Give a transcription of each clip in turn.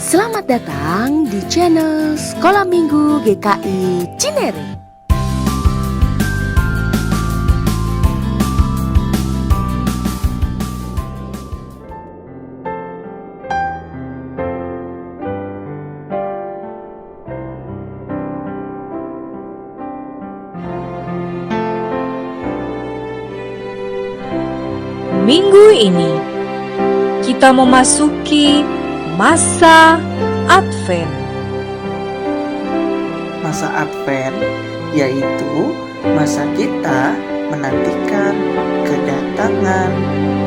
Selamat datang di channel Sekolah Minggu GKI Cinere. Minggu ini kita memasuki masa Advent. Masa Advent yaitu masa kita menantikan kedatangan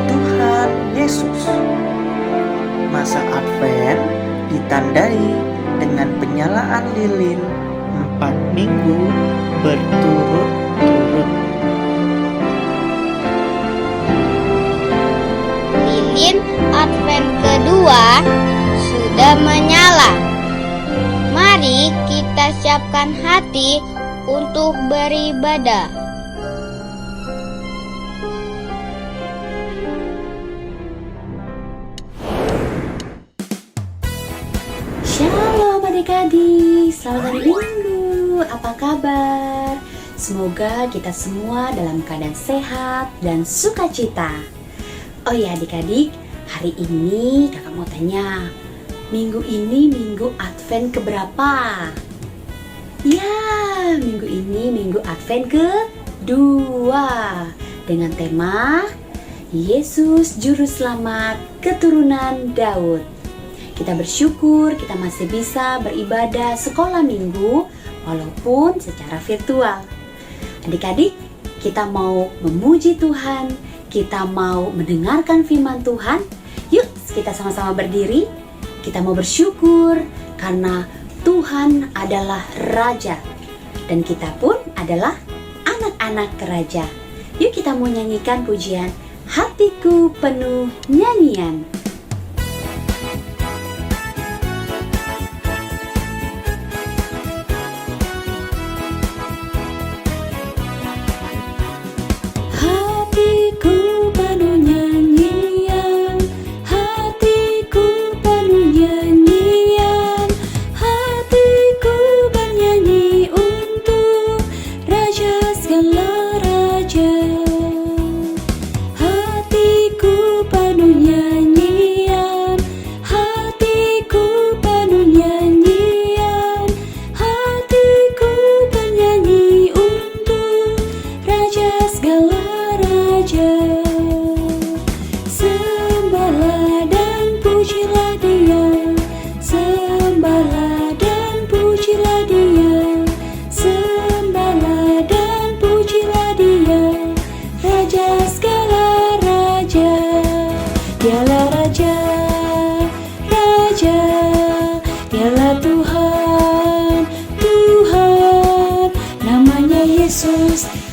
Tuhan Yesus. Masa Advent ditandai dengan penyalaan lilin 4 minggu berturut-turut. Lilin Advent kedua sudah menyala. Mari kita siapkan hati untuk beribadah. Shalom adik-adik, selamat hari Minggu. Apa kabar? Semoga kita semua dalam keadaan sehat dan sukacita. Oh ya adik-adik, hari ini kakak mau tanya, minggu ini minggu Advent keberapa? Ya, minggu ini minggu Advent kedua dengan tema Yesus Juru Selamat Keturunan Daud. Kita bersyukur kita masih bisa beribadah sekolah minggu walaupun secara virtual. Adik-adik, kita mau memuji Tuhan, kita mau mendengarkan firman Tuhan. Yuk kita sama-sama berdiri. Kita mau bersyukur karena Tuhan adalah Raja dan kita pun adalah anak-anak Raja. Yuk kita mau nyanyikan pujian Hatiku Penuh Nyanyian.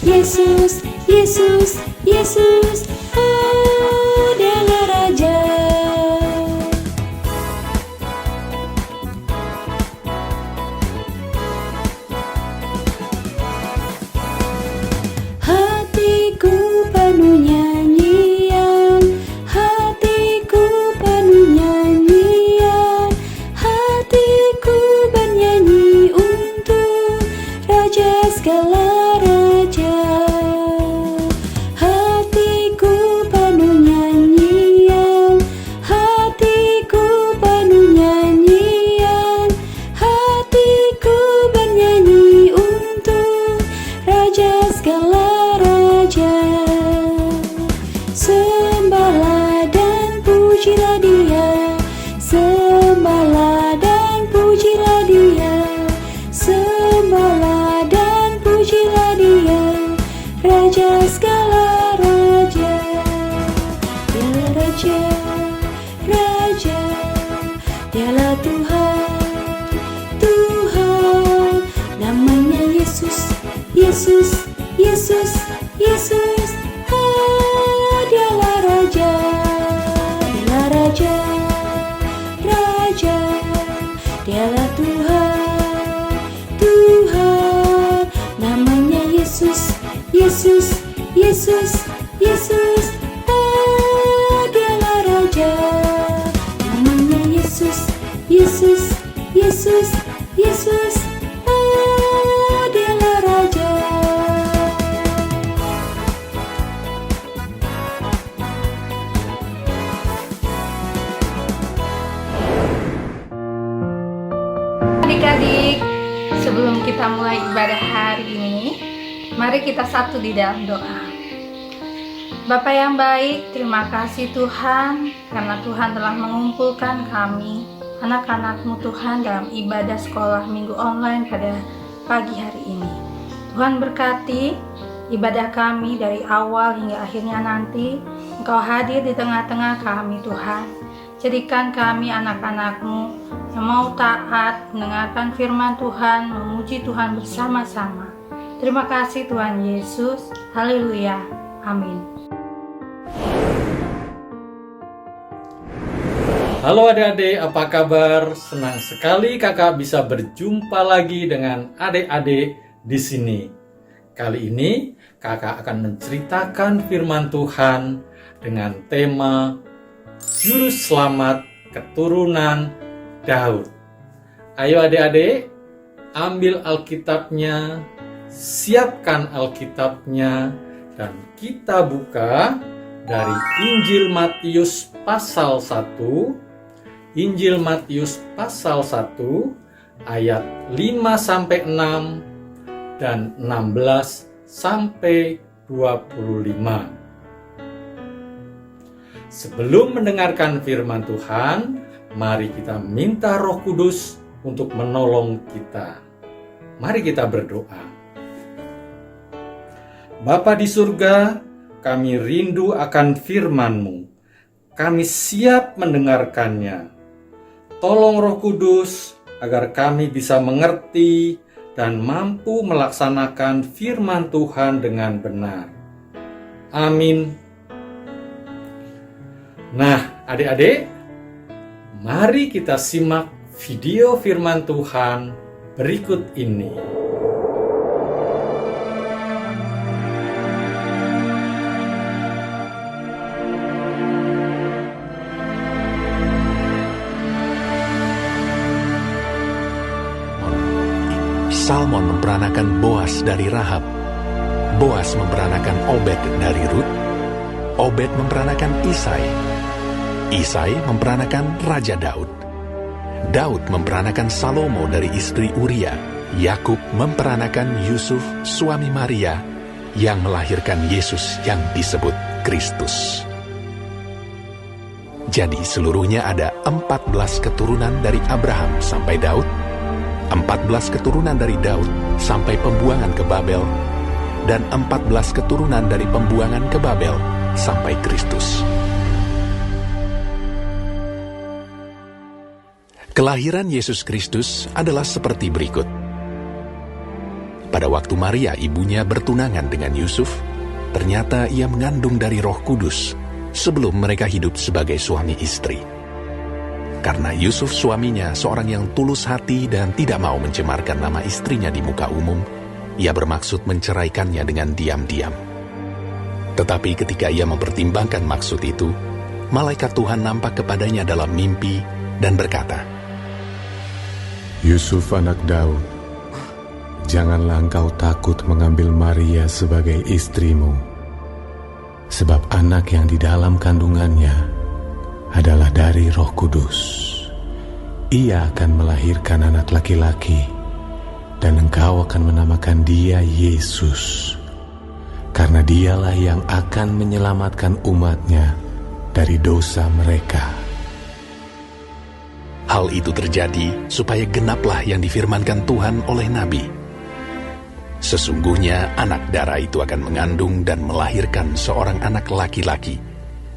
Yesus, Yesus, Yesus, oh dialah Raja. Hatiku penuh nyanyian, hatiku penuh nyanyian, hatiku bernyanyi untuk Raja segala Raja. Hatiku penuh nyanyian, hatiku penuh nyanyian, hatiku bernyanyi untuk Raja segala Raja. Sembahlah dan pujilah Dia, sembahlah dan pujilah Dia, sembahlah dan pujilah Dia, Raja segala Raja. Dialah Raja, Raja, Dialah Tuhan, Tuhan, namanya Yesus, Yesus, Yesus, Yesus, oh dialah Raja, Dialah Raja, Raja, Dialah Tuhan, Tuhan, namanya Yesus, Yesus, Yesus, Yesus, oh dialah Raja, namanya Yesus, Yesus. Yesus, Yesus adalah Raja. Adik-adik, sebelum kita mulai ibadah hari ini, mari kita satu di dalam doa. Bapa yang baik, terima kasih Tuhan, karena Tuhan telah mengumpulkan kami, anak-anak-Mu Tuhan, dalam ibadah sekolah minggu online pada pagi hari ini. Tuhan berkati ibadah kami dari awal hingga akhirnya nanti. Engkau hadir di tengah-tengah kami Tuhan. Jadikan kami anak-anak-Mu yang mau taat, mendengarkan firman Tuhan, memuji Tuhan bersama-sama. Terima kasih Tuhan Yesus. Haleluya. Amin. Halo adik-adik, apa kabar? Senang sekali kakak bisa berjumpa lagi dengan adik-adik di sini. Kali ini kakak akan menceritakan firman Tuhan dengan tema Juru Selamat Keturunan Daud. Ayo adik-adik, ambil Alkitabnya, siapkan Alkitabnya, dan kita buka dari Injil Matius pasal 1. Injil Matius pasal 1 ayat 5-6 dan 16-25. Sebelum mendengarkan firman Tuhan, mari kita minta Roh Kudus untuk menolong kita. Mari kita berdoa. Bapa di surga, kami rindu akan firman-Mu. Kami siap mendengarkannya. Tolong Roh Kudus agar kami bisa mengerti dan mampu melaksanakan firman Tuhan dengan benar. Amin. Nah, adik-adik, mari kita simak video firman Tuhan berikut ini. Salmon memperanakan Boas dari Rahab. Boas memperanakan Obed dari Rut. Obed memperanakan Isai. Isai memperanakan Raja Daud. Daud memperanakan Salomo dari istri Uria. Yakub memperanakan Yusuf, suami Maria, yang melahirkan Yesus yang disebut Kristus. Jadi seluruhnya ada 14 keturunan dari Abraham sampai Daud, 14 keturunan dari Daud sampai pembuangan ke Babel, dan 14 keturunan dari pembuangan ke Babel sampai Kristus. Kelahiran Yesus Kristus adalah seperti berikut. Pada waktu Maria ibunya bertunangan dengan Yusuf, ternyata ia mengandung dari Roh Kudus sebelum mereka hidup sebagai suami istri. Karena Yusuf suaminya seorang yang tulus hati dan tidak mau mencemarkan nama istrinya di muka umum, ia bermaksud menceraikannya dengan diam-diam. Tetapi ketika ia mempertimbangkan maksud itu, malaikat Tuhan nampak kepadanya dalam mimpi dan berkata, Yusuf anak Daud, janganlah engkau takut mengambil Maria sebagai istrimu, sebab anak yang di dalam kandungannya adalah dari Roh Kudus. Ia akan melahirkan anak laki-laki, dan engkau akan menamakan dia Yesus, karena dialah yang akan menyelamatkan umatnya dari dosa mereka. Hal itu terjadi supaya genaplah yang difirmankan Tuhan oleh Nabi. Sesungguhnya anak darah itu akan mengandung dan melahirkan seorang anak laki-laki,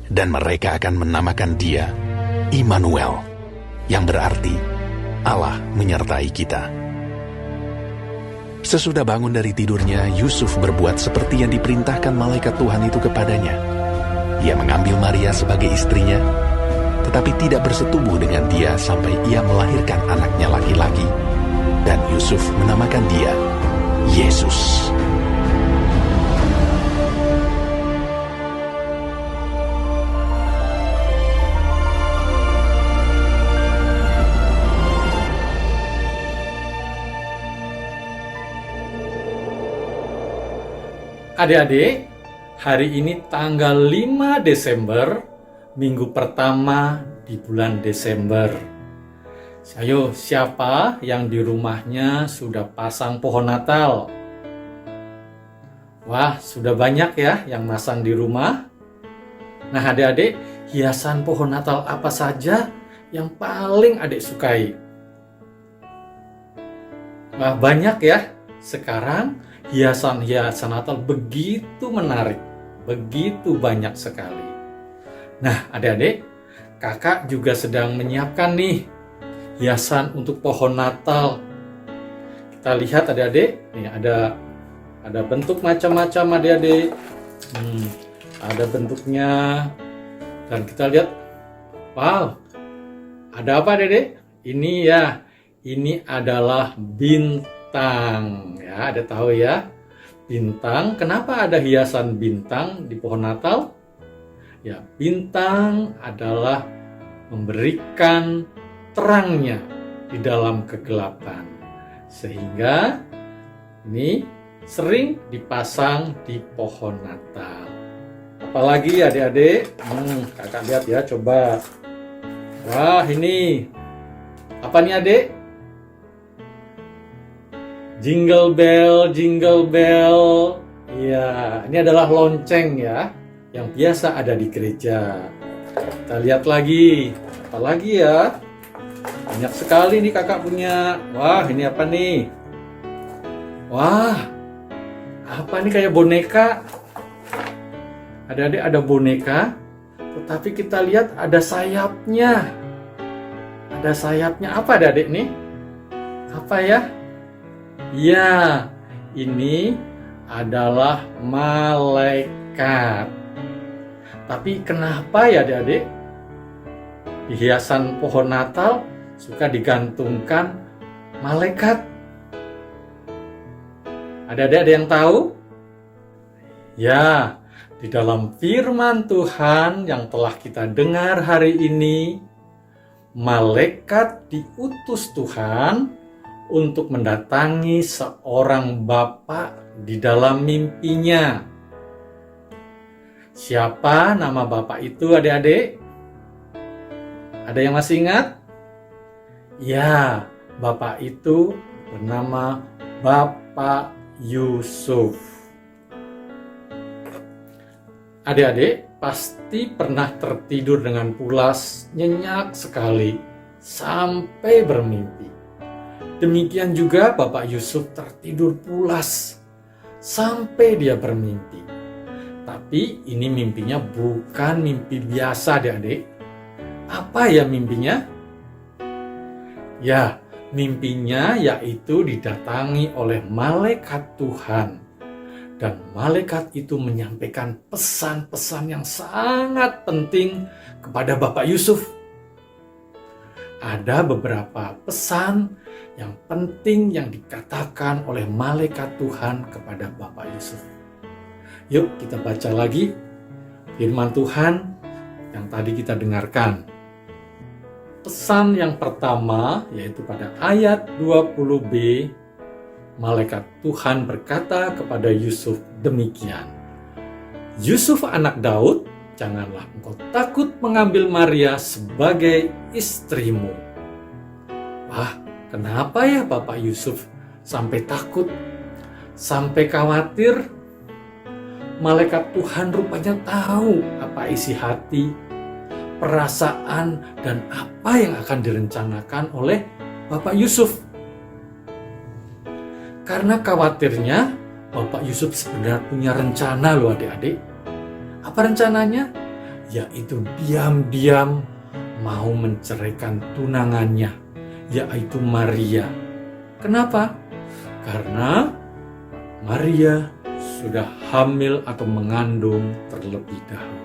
dan mereka akan menamakan dia Immanuel, yang berarti Allah menyertai kita. Sesudah bangun dari tidurnya, Yusuf berbuat seperti yang diperintahkan malaikat Tuhan itu kepadanya. Ia mengambil Maria sebagai istrinya, tetapi tidak bersetubuh dengan dia sampai ia melahirkan anaknya laki-laki, dan Yusuf menamakan dia Yesus. Adik-adik, hari ini tanggal 5 Desember, minggu pertama di bulan Desember. Ayo, siapa yang di rumahnya sudah pasang pohon Natal? Wah, sudah banyak ya yang masang di rumah. Nah, adik-adik, hiasan pohon Natal apa saja yang paling adik sukai? Wah, banyak ya. Sekarang hiasan-hiasan Natal begitu menarik, begitu banyak sekali. Nah, adik-adik, kakak juga sedang menyiapkan nih hiasan untuk pohon Natal. Kita lihat adik-adik, nih ada bentuk macam-macam adik-adik. Ada bentuknya. Dan kita lihat, wow, ada apa adik-adik? Ini adalah bintang. Ya, ada tahu ya? Bintang, kenapa ada hiasan bintang di pohon Natal? Ya, bintang adalah memberikan terangnya di dalam kegelapan. Sehingga ini sering dipasang di pohon Natal. Apalagi adik-adik? Kakak lihat ya, coba. Wah, ini apa nih adik? Jingle bell, jingle bell. Iya, ini adalah lonceng ya, yang biasa ada di gereja. Kita lihat lagi, apa lagi ya? Banyak sekali nih kakak punya. Wah, ini apa nih? Wah, apa nih, kayak boneka? Adik-adik, ada boneka, tetapi kita lihat ada sayapnya. Ada sayapnya, apa adik-adik nih? Apa ya? Ya, ini adalah malaikat. Tapi kenapa ya adik-adik? Di hiasan pohon Natal suka digantungkan malaikat. Ada yang tahu? Ya, di dalam firman Tuhan yang telah kita dengar hari ini, malaikat diutus Tuhan untuk mendatangi seorang bapak di dalam mimpinya. Siapa nama bapak itu adik-adik? Ada yang masih ingat? Ya, bapak itu bernama Bapak Yusuf. Adik-adik pasti pernah tertidur dengan pulas, nyenyak sekali, sampai bermimpi. Demikian juga Bapak Yusuf tertidur pulas sampai dia bermimpi. Tapi ini mimpinya bukan mimpi biasa adik-adik. Apa ya mimpinya? Ya, mimpinya yaitu didatangi oleh malaikat Tuhan. Dan malaikat itu menyampaikan pesan-pesan yang sangat penting kepada Bapak Yusuf. Ada beberapa pesan yang penting yang dikatakan oleh malaikat Tuhan kepada Bapak Yusuf. Yuk kita baca lagi firman Tuhan yang tadi kita dengarkan. Pesan yang pertama yaitu pada ayat 20b, malaikat Tuhan berkata kepada Yusuf demikian. Yusuf anak Daud, janganlah engkau takut mengambil Maria sebagai istrimu. Wah, kenapa ya Bapak Yusuf sampai takut, sampai khawatir? Malaikat Tuhan rupanya tahu apa isi hati, perasaan, dan apa yang akan direncanakan oleh Bapak Yusuf. Karena khawatirnya, Bapak Yusuf sebenarnya punya rencana loh adik-adik. Apa rencananya? Yaitu diam-diam mau menceraikan tunangannya, yaitu Maria. Kenapa? Karena Maria sudah hamil atau mengandung terlebih dahulu.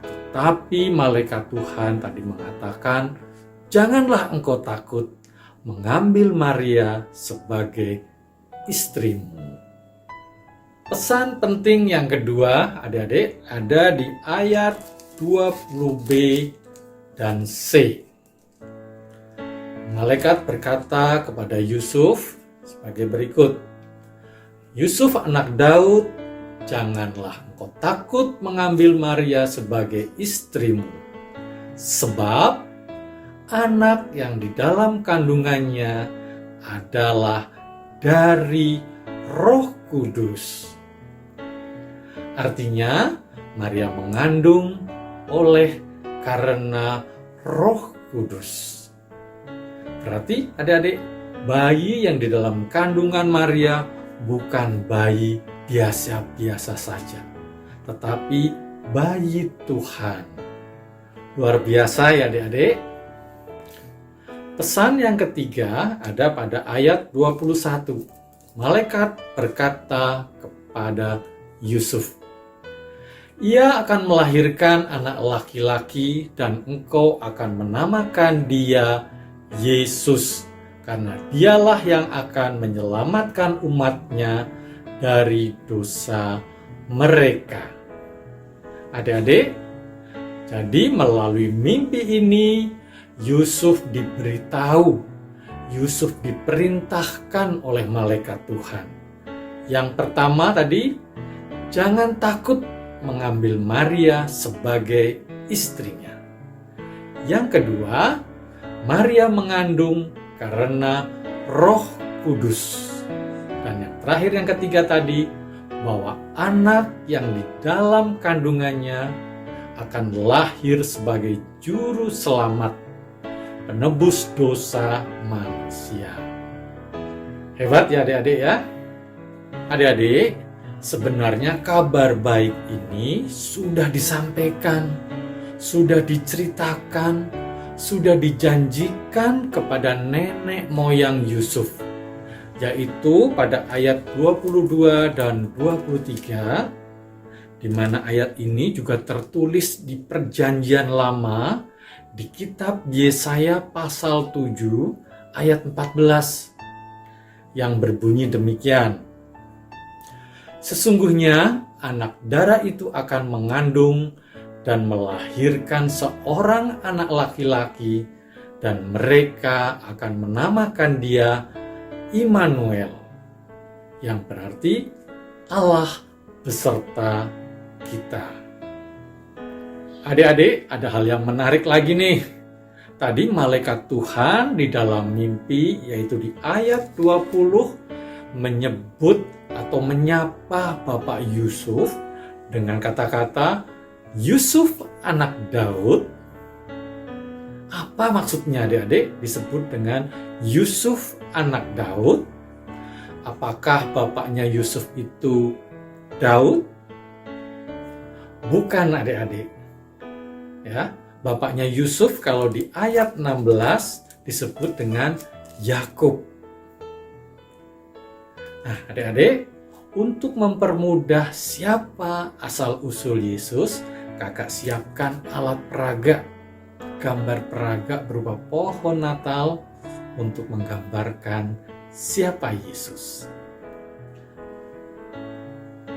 Tetapi malaikat Tuhan tadi mengatakan, janganlah engkau takut mengambil Maria sebagai istrimu. Pesan penting yang kedua, adik-adik, ada di ayat 20b dan c. Malaikat berkata kepada Yusuf sebagai berikut. Yusuf anak Daud, janganlah engkau takut mengambil Maria sebagai istrimu, sebab anak yang di dalam kandungannya adalah dari Roh Kudus. Artinya, Maria mengandung oleh karena Roh Kudus. Berarti adik-adik, bayi yang di dalam kandungan Maria bukan bayi biasa-biasa saja, tetapi bayi Tuhan. Luar biasa ya adik-adik. Pesan yang ketiga ada pada ayat 21. Malaikat berkata kepada Yusuf, ia akan melahirkan anak laki-laki dan engkau akan menamakan dia Yesus, karena dialah yang akan menyelamatkan umatnya dari dosa mereka. Adik-adik, jadi melalui mimpi ini Yusuf diberitahu, Yusuf diperintahkan oleh malaikat Tuhan. Yang pertama tadi, jangan takut mengambil Maria sebagai istrinya. Yang kedua, Maria mengandung karena Roh Kudus. Dan yang terakhir, yang ketiga tadi, bahwa anak yang di dalam kandungannya akan lahir sebagai juru selamat, penebus dosa manusia. Hebat ya adik-adik ya. Adik-adik, sebenarnya kabar baik ini sudah disampaikan, sudah diceritakan, sudah dijanjikan kepada nenek moyang Yusuf, yaitu pada ayat 22 dan 23, di mana ayat ini juga tertulis di Perjanjian Lama di kitab Yesaya pasal 7 ayat 14 yang berbunyi demikian. Sesungguhnya anak darah itu akan mengandung dan melahirkan seorang anak laki-laki, dan mereka akan menamakan dia Immanuel, yang berarti Allah beserta kita. Adik-adik, ada hal yang menarik lagi nih. Tadi malaikat Tuhan di dalam mimpi, yaitu di ayat 20, menyebut atau menyapa Bapak Yusuf dengan kata-kata Yusuf anak Daud. Apa maksudnya adik-adik disebut dengan Yusuf anak Daud? Apakah bapaknya Yusuf itu Daud? Bukan adik-adik. Ya, bapaknya Yusuf kalau di ayat 16 disebut dengan Yakub. Nah, adik-adik, untuk mempermudah siapa asal-usul Yesus, kakak siapkan alat peraga, gambar peraga berupa pohon Natal untuk menggambarkan siapa Yesus.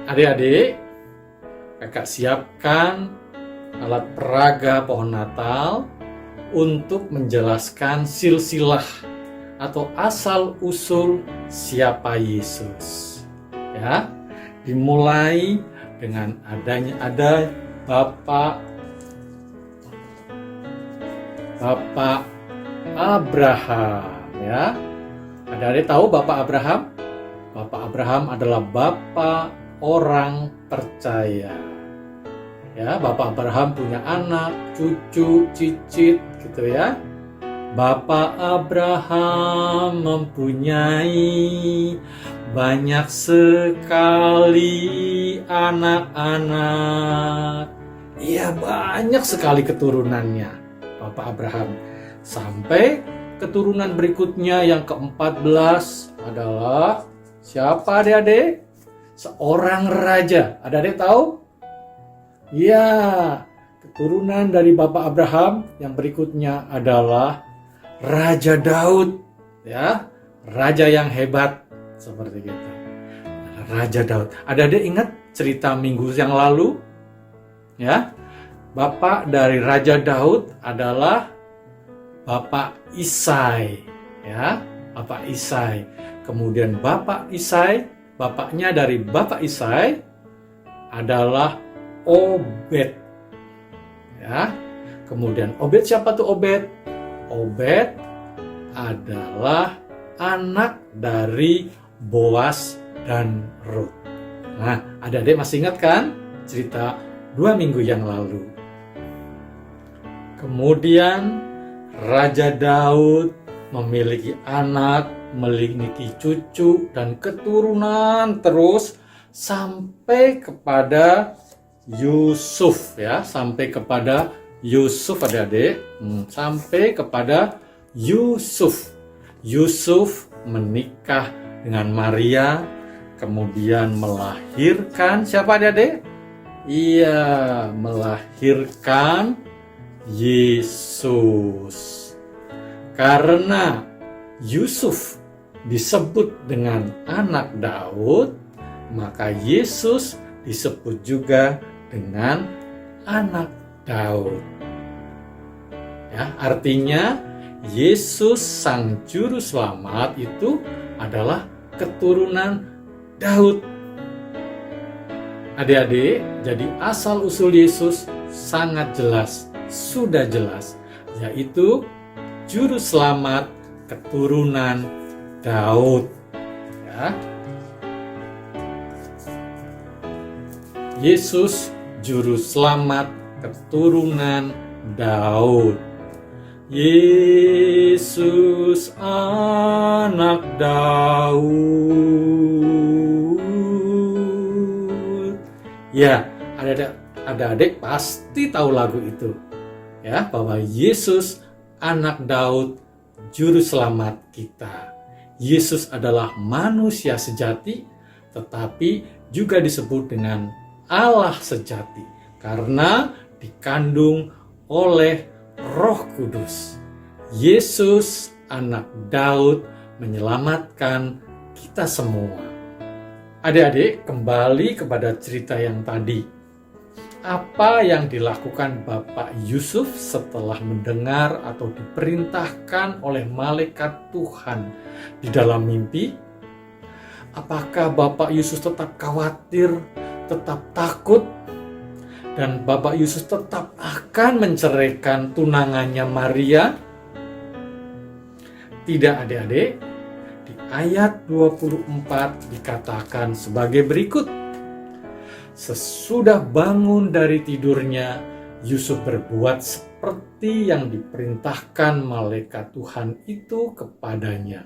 Adik-adik, kakak siapkan alat peraga pohon Natal untuk menjelaskan silsilah atau asal-usul siapa Yesus. Ya, dimulai dengan ada Bapak Abraham, ya. Adik-adik tahu Bapak Abraham? Bapak Abraham adalah bapak orang percaya. Ya, Bapak Abraham punya anak, cucu, cicit gitu ya. Bapak Abraham mempunyai banyak sekali anak-anak. Iya, banyak sekali keturunannya Bapak Abraham. Sampai keturunan berikutnya yang ke-14 adalah siapa adik-adik? Seorang raja. Adik-adik tahu? Ya, keturunan dari Bapak Abraham yang berikutnya adalah Raja Daud, ya, raja yang hebat seperti itu. Raja Daud. Adik-adik ingat cerita minggu yang lalu? Ya, bapak dari Raja Daud adalah Bapak Isai, ya, Bapak Isai. Kemudian Bapak Isai, bapaknya dari Bapak Isai adalah Obed. Ya. Kemudian Obed, siapa tuh Obed? Obed adalah anak dari Boas dan Rut. Nah, adik-adik masih ingat kan cerita 2 minggu yang lalu? Kemudian Raja Daud memiliki anak, memiliki cucu dan keturunan terus sampai kepada Yusuf, ya, sampai kepada Yusuf adik-adik, sampai kepada Yusuf. Yusuf menikah dengan Maria, kemudian melahirkan siapa adik-adik? Iya, melahirkan Yesus. Karena Yusuf disebut dengan anak Daud, maka Yesus disebut juga dengan anak Daud. Ya, artinya Yesus sang juru selamat itu adalah keturunan Daud. Adik-adik, jadi asal-usul Yesus sangat jelas, sudah jelas, yaitu juru selamat keturunan Daud. Ya. Yesus juru selamat keturunan Daud. Yesus anak Daud. Ya, adik-adik pasti tahu lagu itu. Ya, bahwa Yesus anak Daud, juru selamat kita. Yesus adalah manusia sejati, tetapi juga disebut dengan Allah sejati, karena dikandung oleh Roh Kudus. Yesus anak Daud menyelamatkan kita semua. Adik-adik, kembali kepada cerita yang tadi. Apa yang dilakukan Bapak Yusuf setelah mendengar atau diperintahkan oleh malaikat Tuhan di dalam mimpi? Apakah Bapak Yusuf tetap khawatir, tetap takut, dan Bapak Yusuf tetap akan menceraikan tunangannya Maria? Tidak, adik-adik. Di ayat 24 dikatakan sebagai berikut. Sesudah bangun dari tidurnya, Yusuf berbuat seperti yang diperintahkan malaikat Tuhan itu kepadanya,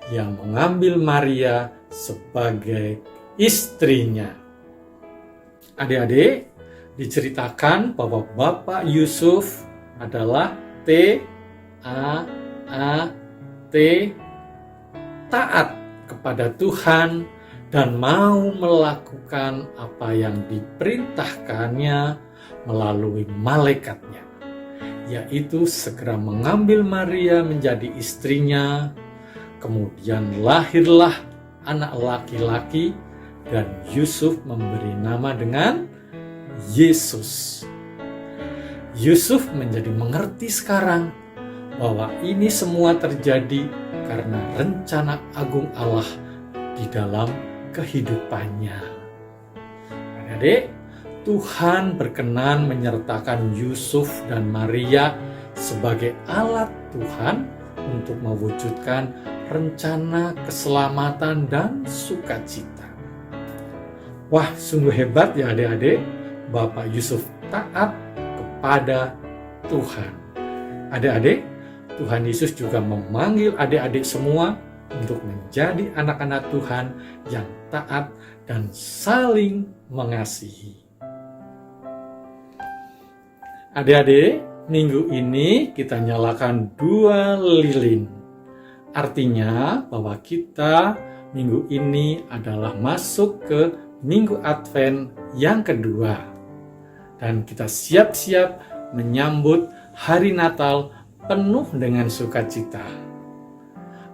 yang mengambil Maria sebagai istrinya. Adik-adik, diceritakan bahwa Bapak Yusuf adalah taat kepada Tuhan dan mau melakukan apa yang diperintahkannya melalui malaikatnya, yaitu segera mengambil Maria menjadi istrinya. Kemudian lahirlah anak laki-laki dan Yusuf memberi nama dengan Yesus. Yusuf menjadi mengerti sekarang bahwa ini semua terjadi karena rencana agung Allah di dalam kehidupannya. Adik-adik, Tuhan berkenan menyertakan Yusuf dan Maria sebagai alat Tuhan untuk mewujudkan rencana keselamatan dan sukacita. Wah, sungguh hebat ya adik-adik, Bapak Yusuf taat kepada Tuhan. Adik-adik, Tuhan Yesus juga memanggil adik-adik semua untuk menjadi anak-anak Tuhan yang taat dan saling mengasihi. Adik-adik, minggu ini kita nyalakan 2 lilin. Artinya bahwa kita minggu ini adalah masuk ke Minggu Advent yang kedua. Dan kita siap-siap menyambut hari Natal penuh dengan sukacita.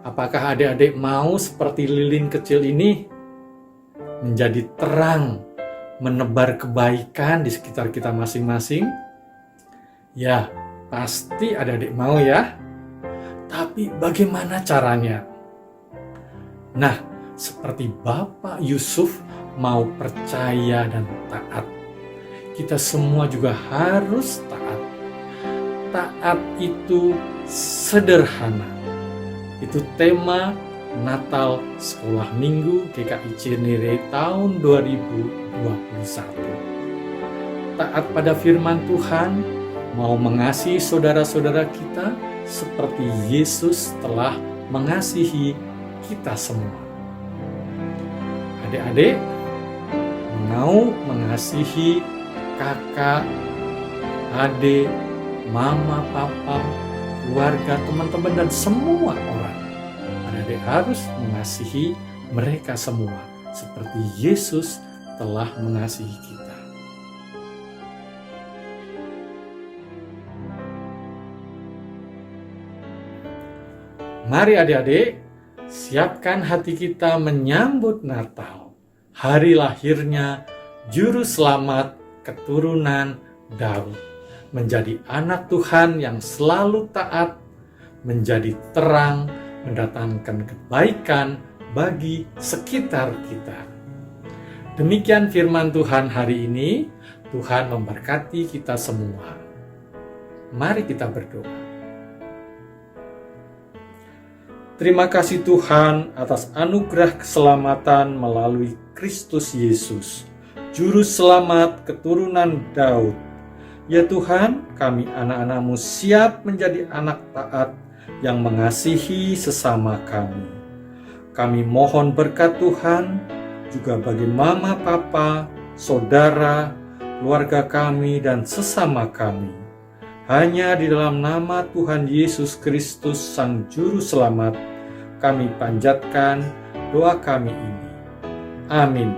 Apakah adik-adik mau seperti lilin kecil ini menjadi terang, menebar kebaikan di sekitar kita masing-masing? Ya, pasti adik-adik mau ya. Tapi bagaimana caranya? Nah, seperti Bapak Yusuf mau percaya dan taat. Kita semua juga harus taat. Taat itu sederhana. Itu tema Natal Sekolah Minggu GKI Cinere tahun 2021. Taat pada firman Tuhan, mau mengasihi saudara-saudara kita seperti Yesus telah mengasihi kita semua. Adik-adik, mau mengasihi kakak, adik, mama, papa, keluarga, teman-teman, dan semua orang. Adik-adik harus mengasihi mereka semua seperti Yesus telah mengasihi kita. Mari adik-adik, siapkan hati kita menyambut Natal, hari lahirnya Juru Selamat keturunan Daud, menjadi anak Tuhan yang selalu taat, menjadi terang, mendatangkan kebaikan bagi sekitar kita. Demikian firman Tuhan hari ini. Tuhan memberkati kita semua. Mari kita berdoa. Terima kasih Tuhan atas anugerah keselamatan melalui Kristus Yesus, Juru Selamat keturunan Daud. Ya Tuhan, kami anak-anak-Mu siap menjadi anak taat yang mengasihi sesama kami. Kami mohon berkat Tuhan juga bagi mama, papa, saudara, keluarga kami, dan sesama kami. Hanya di dalam nama Tuhan Yesus Kristus Sang Juru Selamat, kami panjatkan doa kami ini. Amin.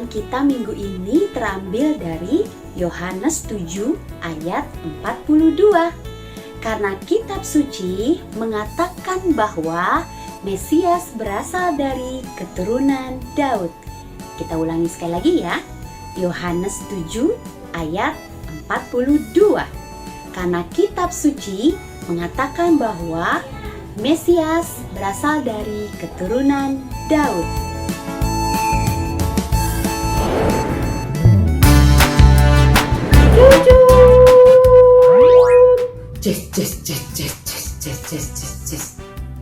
Kita minggu ini terambil dari Yohanes 7 ayat 42. Karena kitab suci mengatakan bahwa Mesias berasal dari keturunan Daud. Kita ulangi sekali lagi ya. Yohanes 7 ayat 42. Karena kitab suci mengatakan bahwa Mesias berasal dari keturunan Daud.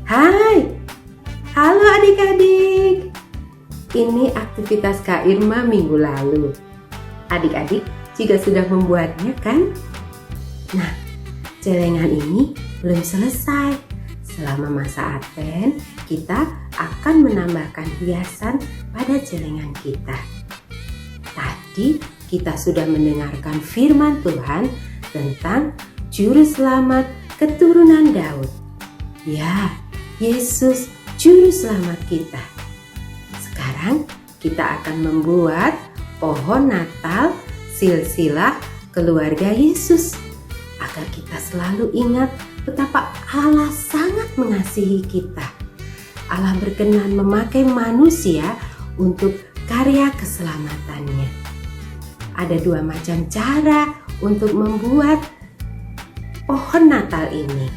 Hai, halo adik-adik. Ini aktivitas Kak Irma minggu lalu. Adik-adik juga sudah membuatnya kan? Nah, celengan ini belum selesai. Selama masa Advent, kita akan menambahkan hiasan pada celengan kita. Tadi kita sudah mendengarkan firman Tuhan tentang Juru Selamat keturunan Daud. Ya, Yesus Juru Selamat kita. Sekarang kita akan membuat pohon Natal silsilah keluarga Yesus, agar kita selalu ingat betapa Allah sangat mengasihi kita. Allah berkenan memakai manusia untuk karya keselamatannya. Ada dua macam cara untuk membuat pohon Natal ini.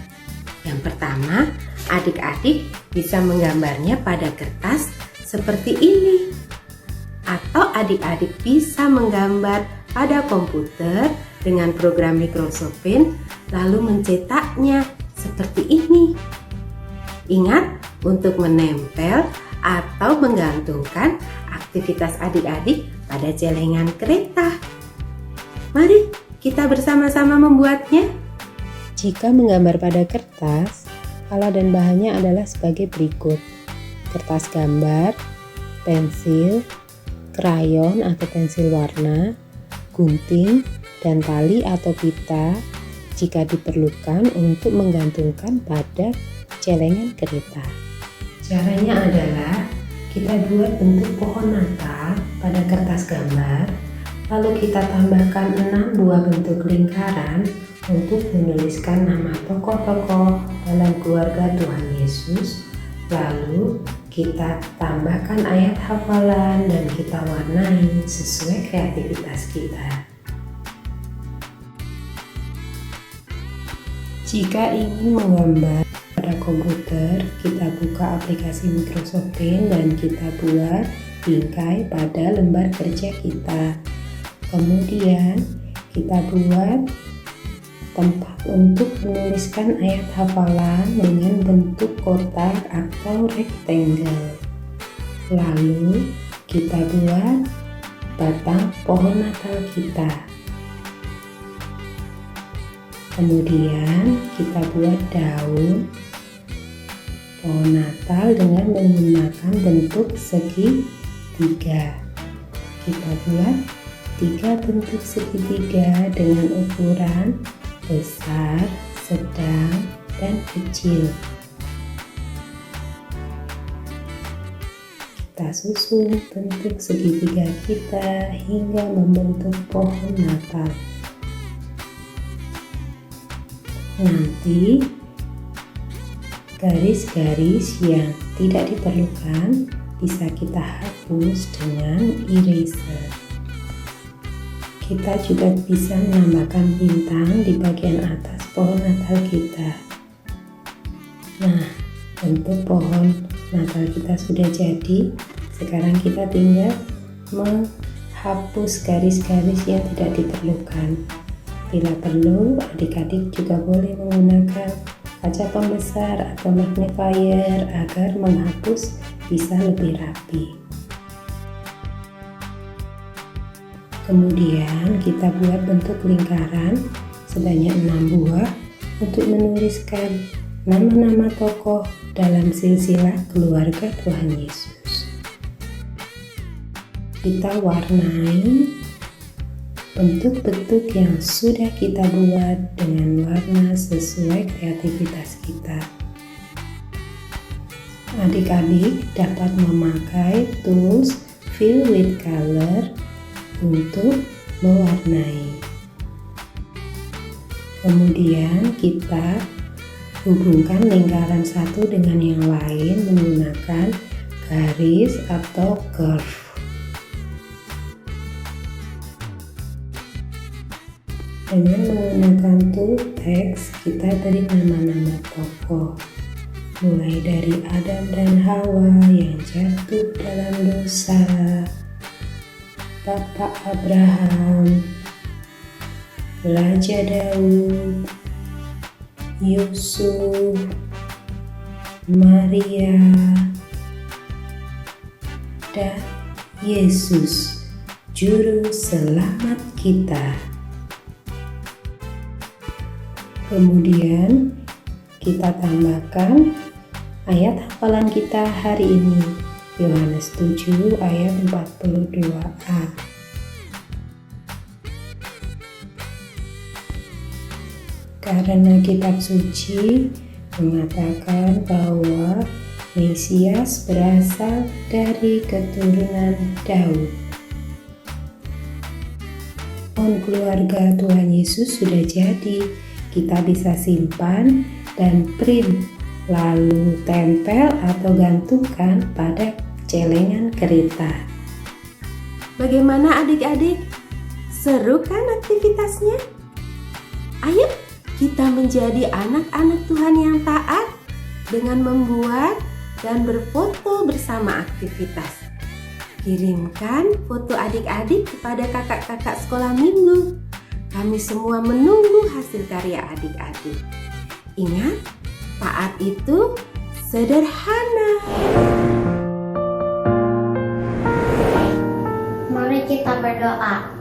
Yang pertama, adik-adik bisa menggambarnya pada kertas seperti ini. Atau adik-adik bisa menggambar pada komputer dengan program Microsoft Paint lalu mencetaknya seperti ini. Ingat untuk menempel atau menggantungkan aktivitas adik-adik pada celengan kereta. Mari kita bersama-sama membuatnya. Jika menggambar pada kertas, alat dan bahannya adalah sebagai berikut: kertas gambar, pensil, krayon atau pensil warna, gunting, dan tali atau pita jika diperlukan untuk menggantungkan pada celengan kereta. Caranya adalah kita buat bentuk pohon Natal pada kertas gambar, Lalu kita tambahkan 6 buah bentuk lingkaran untuk menuliskan nama tokoh-tokoh dalam keluarga Tuhan Yesus. Lalu kita tambahkan ayat hafalan dan kita warnai sesuai kreativitas kita. Jika ingin menggambar pada komputer, kita buka aplikasi Microsoft Paint dan kita buat bingkai pada lembar kerja kita. Kemudian kita buat tempat untuk menuliskan ayat hafalan dengan bentuk kotak atau rectangle. Lalu kita buat batang pohon Natal kita. Kemudian kita buat daun pohon Natal dengan menggunakan bentuk segitiga. Kita buat 3 bentuk segitiga dengan ukuran besar, sedang, dan kecil. Kita susun bentuk segitiga kita hingga membentuk pohon Natal. Nanti garis-garis yang tidak diperlukan bisa kita hapus dengan eraser. Kita juga bisa menambahkan bintang di bagian atas pohon Natal kita. Nah, bentuk pohon Natal kita sudah jadi. Sekarang kita tinggal menghapus garis-garis yang tidak diperlukan. Bila perlu, adik-adik juga boleh menggunakan kaca pembesar atau magnifier agar menghapus bisa lebih rapi. Kemudian kita buat bentuk lingkaran sebanyak 6 buah untuk menuliskan nama-nama tokoh dalam silsilah keluarga Tuhan Yesus. Kita warnai bentuk-bentuk yang sudah kita buat dengan warna sesuai kreativitas kita. Adik-adik dapat memakai tools fill with color untuk mewarnai. Kemudian kita hubungkan lingkaran satu dengan yang lain menggunakan garis atau curve. Dengan menggunakan tool text, kita beri nama-nama tokoh, mulai dari Adam dan Hawa yang jatuh dalam dosa, Bapak Abraham, Raja Daud, Yusuf, Maria, dan Yesus, Juru Selamat kita. Kemudian kita tambahkan ayat hafalan kita hari ini, Yohanes 7 ayat 42a. Karena kitab suci mengatakan bahwa Mesias berasal dari keturunan Daud. Pohon keluarga Tuhan Yesus sudah jadi. Kita bisa simpan dan print, lalu tempel atau gantungkan pada celengan kereta. Bagaimana adik-adik? Seru kan aktivitasnya? Ayo kita menjadi anak-anak Tuhan yang taat dengan membuat dan berfoto bersama aktivitas. Kirimkan foto adik-adik kepada kakak-kakak sekolah minggu. Kami semua menunggu hasil karya adik-adik. Ingat, taat itu sederhana. Mari kita berdoa.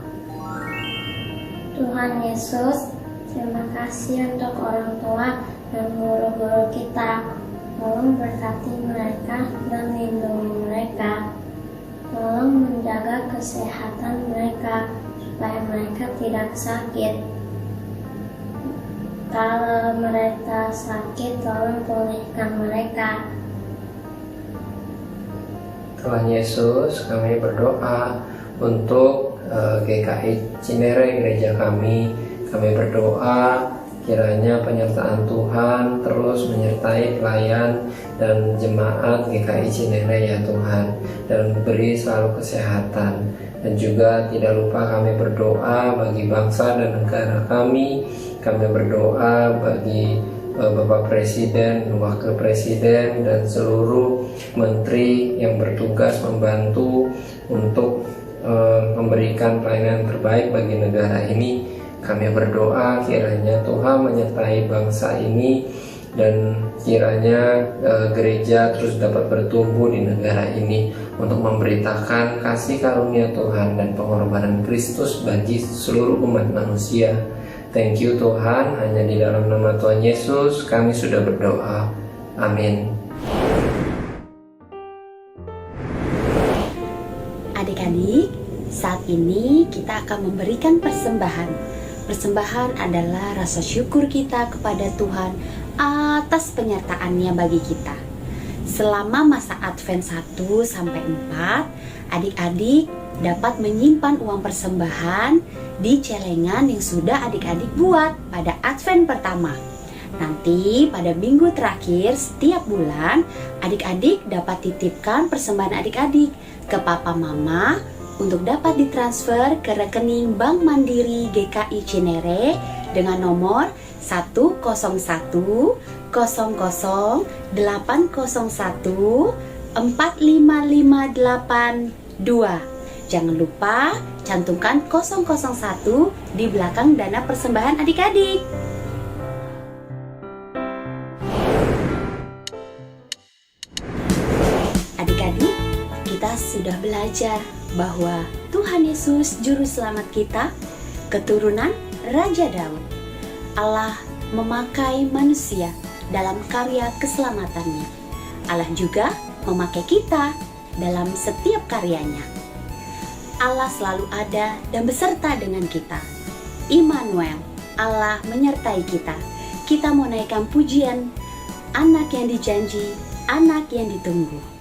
Tuhan Yesus, terima kasih untuk orang tua dan guru-guru kita. Tolong berkati mereka dan lindungi mereka. Tolong menjaga kesehatan mereka supaya mereka tidak sakit. Kalau mereka sakit, tolong pulihkan mereka. Tuhan Yesus, kami berdoa untuk GKI Cinere, gereja kami berdoa kiranya penyertaan Tuhan terus menyertai pelayan dan jemaat GKI Cinere ya Tuhan, dan beri selalu kesehatan. Dan juga tidak lupa kami berdoa bagi bangsa dan negara kami berdoa bagi Bapak Presiden, Wakil Presiden, dan seluruh menteri yang bertugas membantu untuk memberikan pelayanan terbaik bagi negara ini. Kami berdoa kiranya Tuhan menyertai bangsa ini dan kiranya gereja terus dapat bertumbuh di negara ini untuk memberitakan kasih karunia Tuhan dan pengorbanan Kristus bagi seluruh umat manusia. Thank you Tuhan, hanya di dalam nama Tuhan Yesus kami sudah berdoa. Amin. Adik-adik, saat ini kita akan memberikan persembahan. Persembahan adalah rasa syukur kita kepada Tuhan atas penyertaannya bagi kita. Selama masa Advent 1 sampai 4, adik-adik dapat menyimpan uang persembahan di celengan yang sudah adik-adik buat pada Advent pertama. Nanti pada minggu terakhir setiap bulan, adik-adik dapat titipkan persembahan adik-adik ke papa mama untuk dapat ditransfer ke rekening Bank Mandiri GKI Cinere dengan nomor 101000801 45582. Jangan lupa cantumkan 001 di belakang dana persembahan adik-adik. Adik-adik, kita sudah belajar bahwa Tuhan Yesus Juru Selamat kita, keturunan Raja Daud. Allah memakai manusia dalam karya keselamatannya. Allah juga memakai kita dalam setiap karyanya. Allah selalu ada dan beserta dengan kita. Immanuel, Allah menyertai kita. Kita mau naikkan pujian, anak yang dijanji, anak yang ditunggu.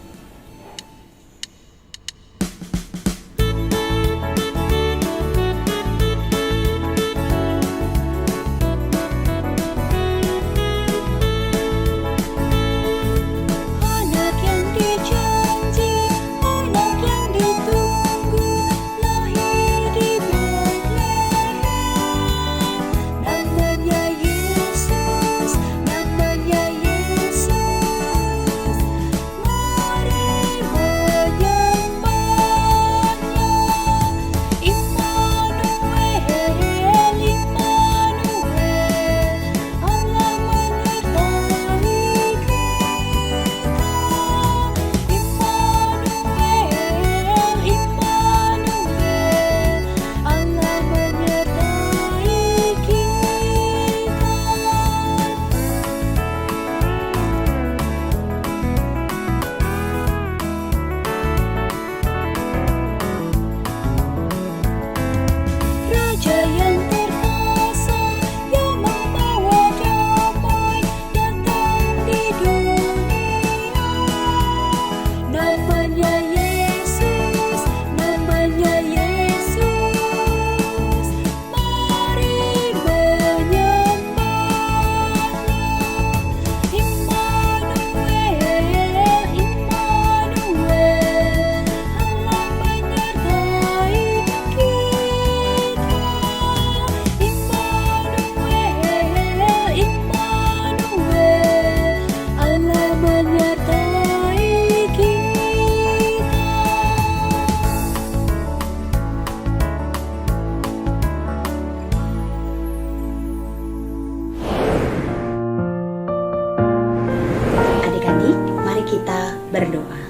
berdoa.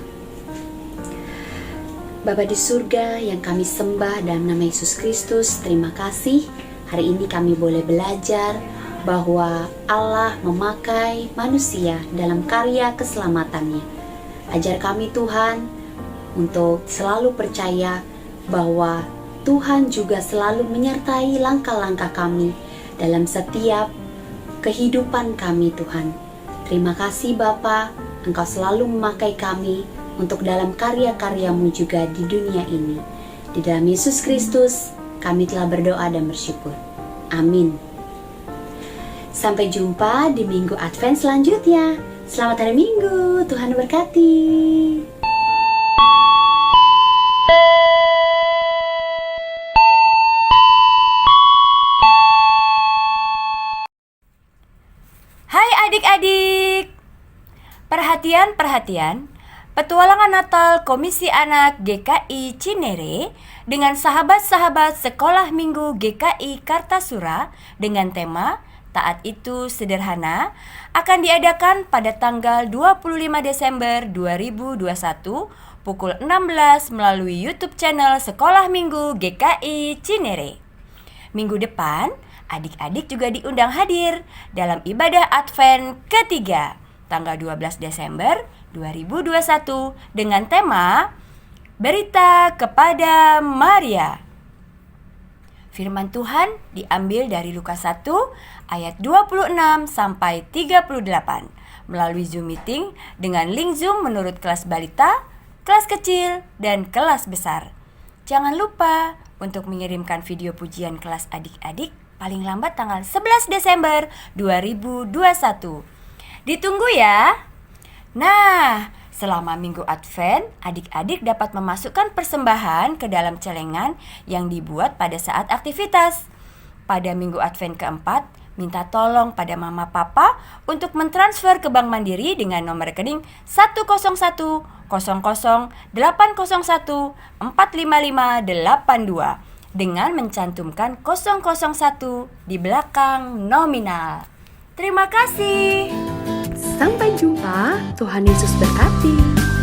Bapa di surga yang kami sembah dalam nama Yesus Kristus, terima kasih hari ini kami boleh belajar bahwa Allah memakai manusia dalam karya keselamatannya. Ajar kami Tuhan untuk selalu percaya bahwa Tuhan juga selalu menyertai langkah-langkah kami dalam setiap kehidupan kami Tuhan. Terima kasih Bapa, Engkau selalu memakai kami untuk dalam karya-karya-Mu juga di dunia ini. Di dalam Yesus Kristus, kami telah berdoa dan bersyukur. Amin. Sampai jumpa di Minggu Advent selanjutnya. Selamat hari Minggu, Tuhan berkati. Hai adik-adik. Perhatian. Petualangan Natal Komisi Anak GKI Cinere dengan sahabat-sahabat Sekolah Minggu GKI Kartasura dengan tema Taat Itu Sederhana akan diadakan pada tanggal 25 Desember 2021 pukul 16 melalui YouTube channel Sekolah Minggu GKI Cinere. Minggu depan, adik-adik juga diundang hadir dalam ibadah Advent ketiga tanggal 12 Desember 2021 dengan tema Berita kepada Maria. Firman Tuhan diambil dari Lukas 1 ayat 26 sampai 38 melalui Zoom meeting dengan link Zoom menurut kelas balita, kelas kecil, dan kelas besar. Jangan lupa untuk mengirimkan video pujian kelas adik-adik paling lambat tanggal 11 Desember 2021. Ditunggu ya. Nah, selama Minggu Advent, adik-adik dapat memasukkan persembahan ke dalam celengan yang dibuat pada saat aktivitas. Pada Minggu Advent keempat, minta tolong pada mama papa untuk mentransfer ke Bank Mandiri dengan nomor rekening 101 00 801 45582 dengan mencantumkan 001 di belakang nominal. Terima kasih. Sampai jumpa, Tuhan Yesus berkati.